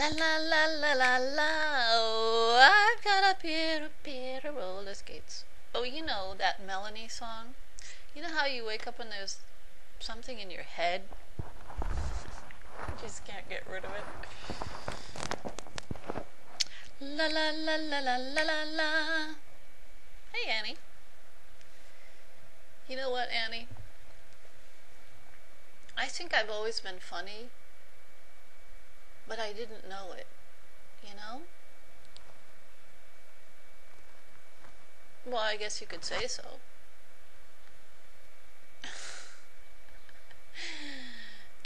La la la la la la. Oh, I've got a pair of roller skates. Oh, you know that Melanie song? You know how you wake up and there's something in your head? You just can't get rid of it. La la la la la la la la. Hey, Annie. You know what, Annie? I think I've always been funny, but I didn't know it, you know? Well, I guess you could say so.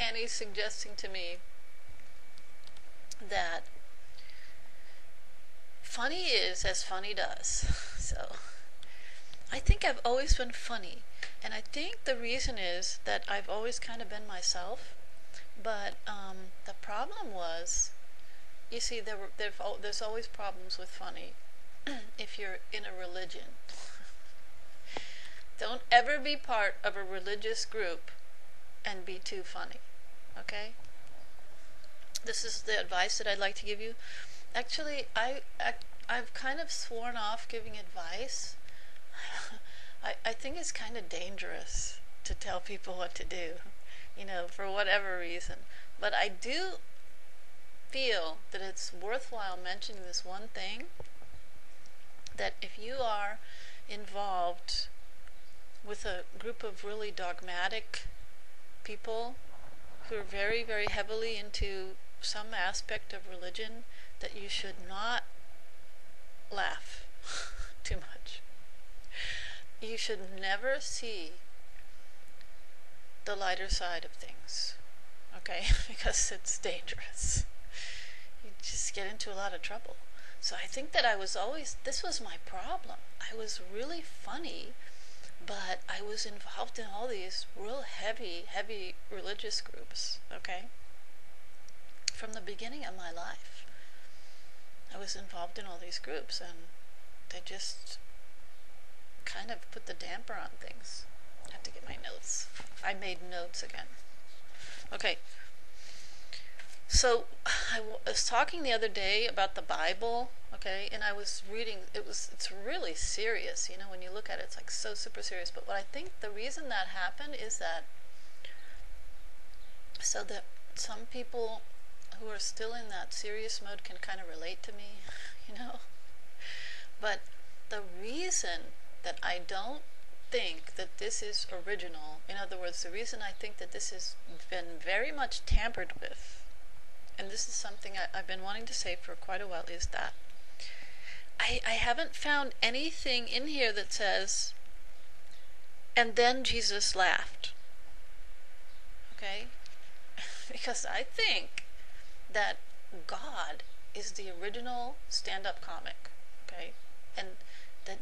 Annie's suggesting to me that funny is as funny does. So, I think I've always been funny. And I think the reason is that I've always kind of been myself. But the problem was, you see, there's always problems with funny if you're in a religion. Don't ever be part of a religious group and be too funny. Okay? This is the advice that I'd like to give you. Actually, I've kind of sworn off giving advice. I think it's kind of dangerous to tell people what to do, you know, for whatever reason. But I do feel that it's worthwhile mentioning this one thing, that if you are involved with a group of really dogmatic people who are very, very heavily into some aspect of religion, that you should not laugh too much. You should never see the lighter side of things, okay? Because it's dangerous. You just get into a lot of trouble. So I think that this was my problem. I was really funny, but I was involved in all these real heavy religious groups, okay? From the beginning of my life, I was involved in all these groups, and they just kind of put the damper on things. I have to get my notes. I made notes again. Okay. So I was talking the other day about the Bible, okay, and I was reading. It's really serious, you know. When you look at it, it's like so super serious. But what I think the reason that happened is that so that some people who are still in that serious mode can kind of relate to me, you know. But the reason that I don't think that this is original, in other words, the reason I think that this has been very much tampered with, and this is something I've been wanting to say for quite a while, is that I haven't found anything in here that says, and then Jesus laughed. Okay? Because I think that God is the original stand-up comic. Okay? And that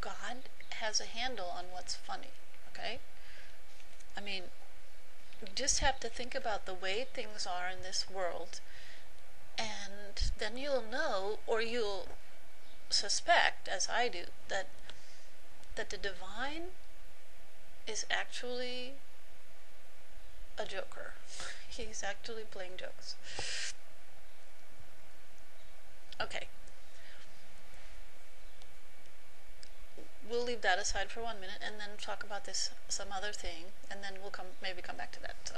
God has a handle on what's funny, okay? I mean, you just have to think about the way things are in this world, and then you'll know, or you'll suspect, as I do, that the divine is actually a joker. He's actually playing jokes. Okay. We'll leave that aside for 1 minute and then talk about some other thing, and then we'll maybe come back to that. So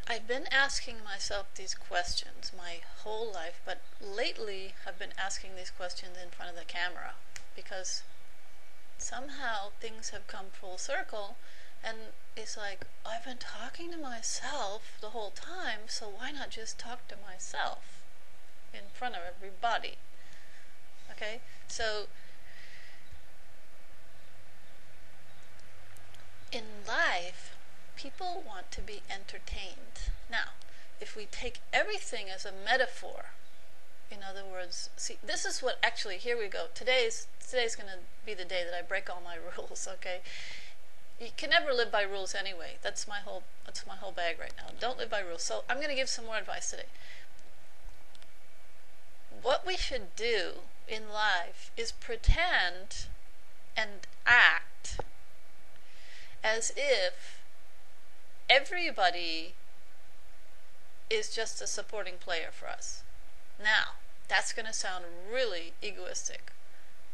I've been asking myself these questions my whole life, but lately I've been asking these questions in front of the camera because somehow things have come full circle, and it's like, I've been talking to myself the whole time, so why not just talk to myself in front of everybody? Okay, so in life, people want to be entertained. Now, if we take everything as a metaphor, in other words, see, this is what actually, here we go. Today's going to be the day that I break all my rules, okay? You can never live by rules anyway. That's my whole bag right now. Don't live by rules. So I'm going to give some more advice today. What we should do in life is pretend and act as if everybody is just a supporting player for us. Now, that's going to sound really egoistic,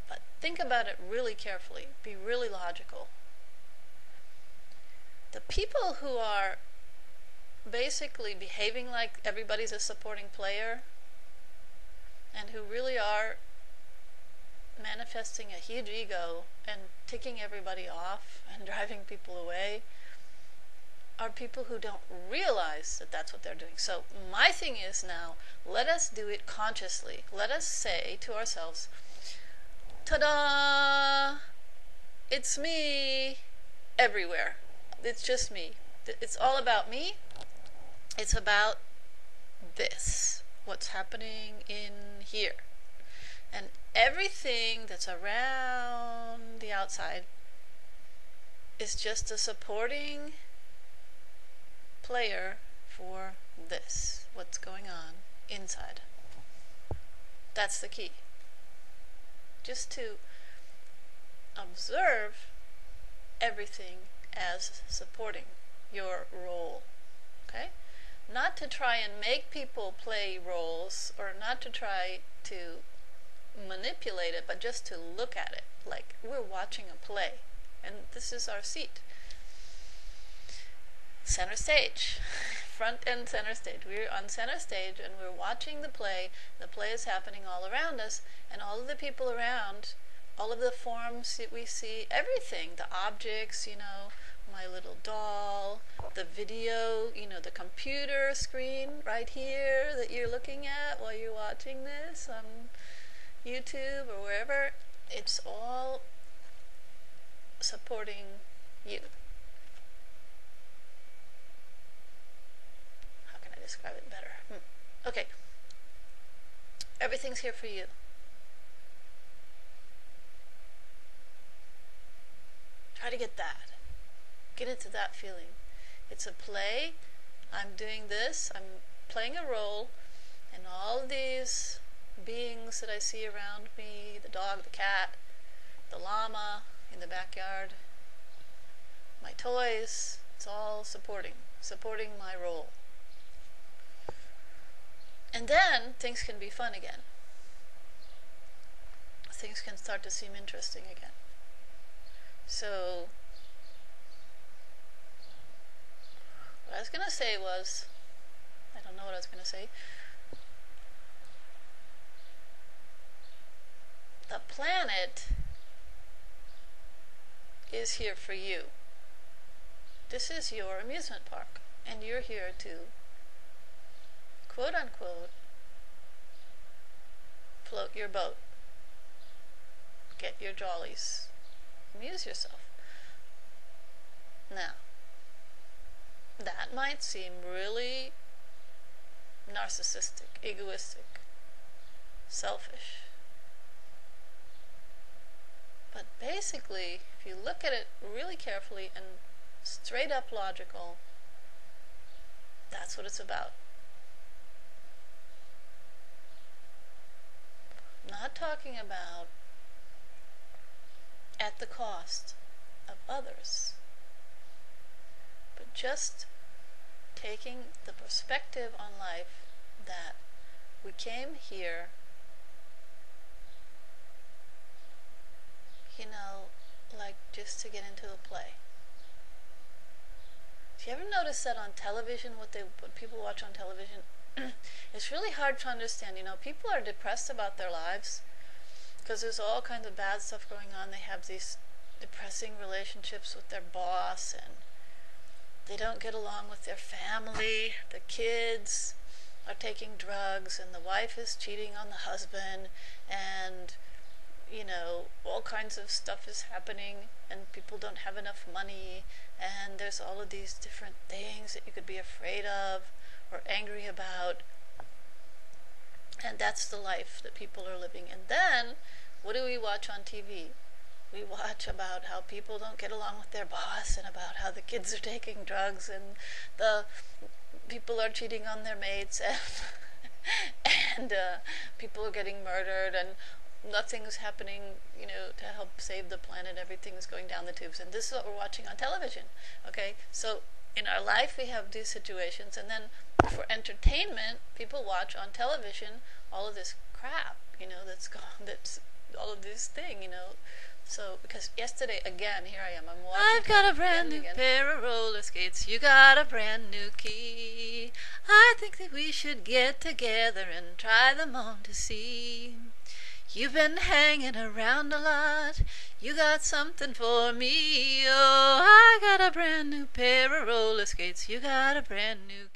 but think about it really carefully. Be really logical. The people who are basically behaving like everybody's a supporting player and who really are manifesting a huge ego and ticking everybody off and driving people away are people who don't realize that that's what they're doing. So my thing is now, let us do it consciously. Let us say to ourselves, ta-da! It's me everywhere. It's just me. It's all about me. It's about this, what's happening in here. And everything that's around the outside is just a supporting player for this, what's going on inside. That's the key. Just to observe everything as supporting your role. Okay? Not to try and make people play roles, or not to try to manipulate it, but just to look at it like we're watching a play and this is our seat. Center stage. Front and center stage. We're on center stage and we're watching the play. The play is happening all around us, and all of the people around, all of the forms that we see, everything, the objects, my little doll, the video, the computer screen right here that you're looking at while you're watching this on YouTube or wherever, it's all supporting you. How can I describe it better? Okay. Everything's here for you. Try to get that. Get into that feeling. It's a play. I'm doing this. I'm playing a role, and all these beings that I see around me, the dog, the cat, the llama in the backyard, my toys, it's all supporting my role. And then things can be fun again. Things can start to seem interesting again. So what I was going to say was, I don't know what I was going to say. The planet is here for you. This is your amusement park, and you're here to, quote unquote, float your boat, get your jollies, amuse yourself. Now, that might seem really narcissistic, egoistic, selfish. But basically, if you look at it really carefully and straight up logical, that's what it's about. I'm not talking about at the cost of others, but just taking the perspective on life that we came here, like just to get into a play. Do you ever notice that on television, what people watch on television? It's really hard to understand. People are depressed about their lives because there's all kinds of bad stuff going on. They have these depressing relationships with their boss, and they don't get along with their family. The kids are taking drugs, and the wife is cheating on the husband, and all kinds of stuff is happening, and people don't have enough money, and there's all of these different things that you could be afraid of or angry about. And that's the life that people are living. And then, what do we watch on TV? We watch about how people don't get along with their boss, and about how the kids are taking drugs, and the people are cheating on their mates, and people are getting murdered, and nothing's happening, to help save the planet. Everything's going down the tubes. And this is what we're watching on television. Okay? So in our life we have these situations, and then for entertainment, people watch on television all of this crap, that's all of this thing, So, because yesterday, again, here I am, I'm watching. I've got a brand new pair of roller skates, you got a brand new key. I think that we should get together and try them on to see. You've been hanging around a lot, you got something for me. Oh, I got a brand new pair of roller skates, you got a brand new